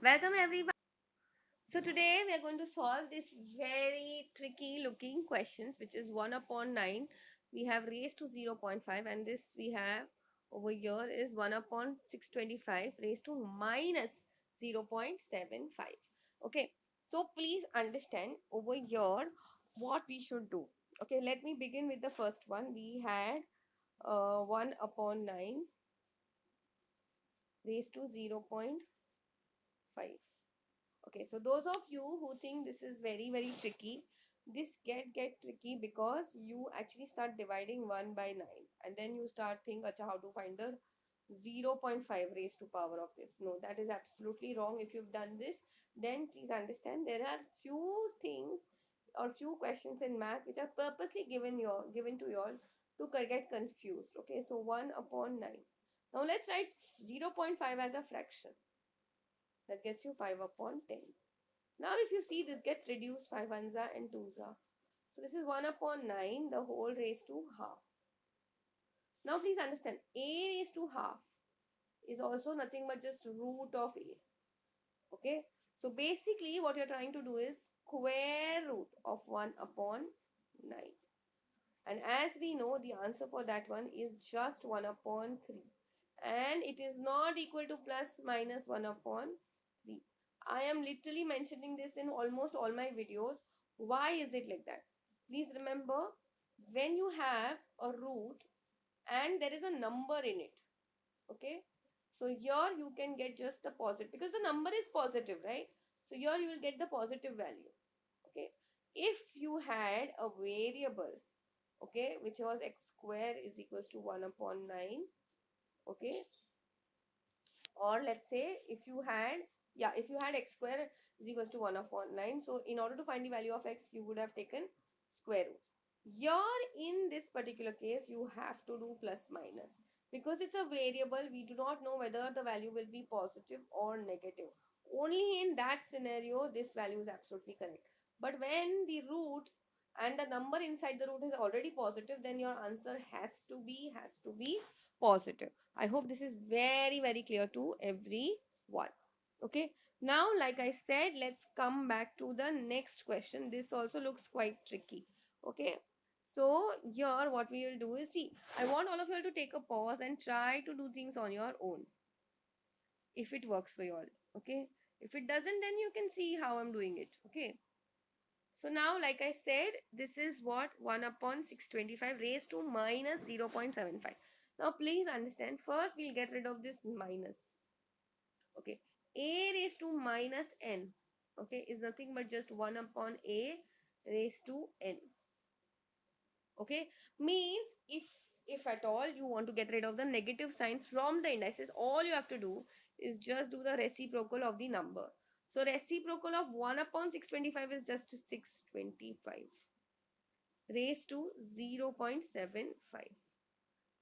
Welcome everyone. So today we are going to solve this very tricky looking questions, which is 1 upon 9. We have raised to 0 0.5, and this we have over here is 1 upon 625 raised to minus 0 0.75. Okay, so please understand over here what we should do. Okay, let me begin with the first one. We had 1 upon 9 raised to 0 0.5. Okay, so those of you who think this is very tricky, this get tricky because you actually start dividing 1 by 9 and then you start think acha how to find the 0 0.5 raised to power of this. No, that is absolutely wrong. If you've done this, then please understand there are few things or few questions in math which are purposely given to you all to get confused. Okay, so 1 upon 9. Now let's write 0 0.5 as a fraction. That gets you 5 upon 10. Now if you see, this gets reduced 5 ones are and 2s are. So this is 1 upon 9, the whole raised to half. Now please understand, a raised to half is also nothing but just root of a. Okay. So basically what you're trying to do is square root of 1 upon 9. And as we know, the answer for that one is just 1 upon 3. And it is not equal to plus minus 1 upon 3. I am literally mentioning this in almost all my videos. Why is it like that? Please remember, when you have a root and there is a number in it, okay? So here you can get just the positive because the number is positive, right? So here you will get the positive value, okay? If you had a variable, okay, which was x square is equals to 1 upon 9, okay, or let's say if you had, yeah, if you had x square is equals to 1 upon 9, so in order to find the value of x you would have taken square roots. Here in this particular case you have to do plus minus because it's a variable. We do not know whether the value will be positive or negative. Only in that scenario this value is absolutely correct. But when the root and the number inside the root is already positive, then your answer has to be positive. I hope this is very clear to everyone. Okay, now like I said, let's come back to the next question. This also looks quite tricky. Okay, so here what we will do is, see, I want all of you all to take a pause and try to do things on your own if it works for you all. Okay, if it doesn't, then you can see how I'm doing it. Okay, so now like I said, this is what 1 upon 625 raised to minus 0 0.75. Now please understand, first we'll get rid of this minus. Okay, a raised to minus n, okay, is nothing but just 1 upon a raised to n. Okay, means if at all you want to get rid of the negative signs from the indices, all you have to do is just do the reciprocal of the number. So reciprocal of 1 upon 625 is just 625 raised to 0 0.75.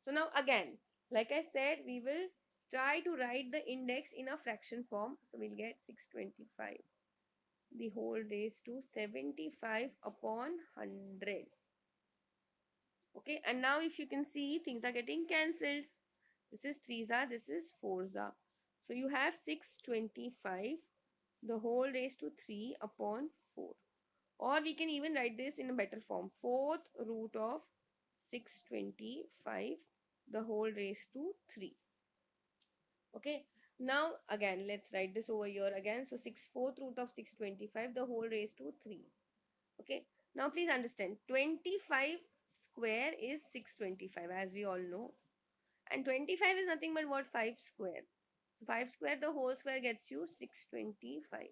So now again, like I said, we will try to write the index in a fraction form. So we'll get 625 the whole raised to 75 upon 100. Okay, and now if you can see, things are getting cancelled. This is 3s are, this is 4s are. So you have 625 the whole raised to 3 upon 4. Or we can even write this in a better form. Fourth root of 625 the whole raised to 3. Okay. Now again, let's write this over here again. So 6 fourth root of 625 the whole raised to 3. Okay. Now please understand, 25 square is 625 as we all know. And 25 is nothing but what? 5 square. So 5 square the whole square gets you 625.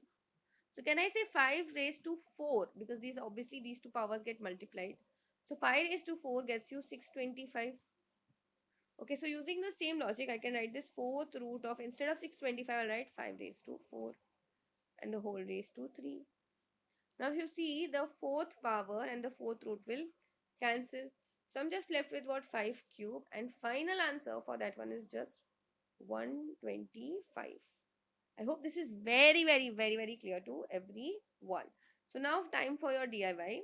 So can I say 5 raised to 4? Because these obviously these two powers get multiplied. So 5 raised to 4 gets you 625. Okay, so using the same logic, I can write this fourth root of, instead of 625, I'll write 5 raised to 4 and the whole raised to 3. Now if you see, the fourth power and the fourth root will cancel. So I'm just left with what? 5 cube, and final answer for that one is just 125. I hope this is very clear to everyone. So now time for your DIY.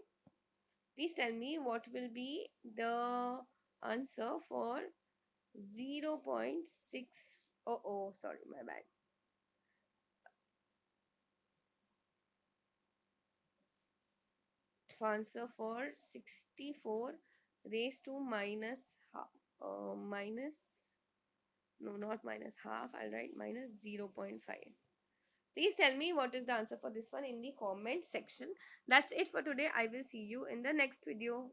Please tell me what will be the answer for 0 0.6. Oh, sorry, my bad. answer for 64 raised to minus half. Minus, no, not minus half. I'll write minus 0.5. Please tell me what is the answer for this one in the comment section. That's it for today. I will see you in the next video.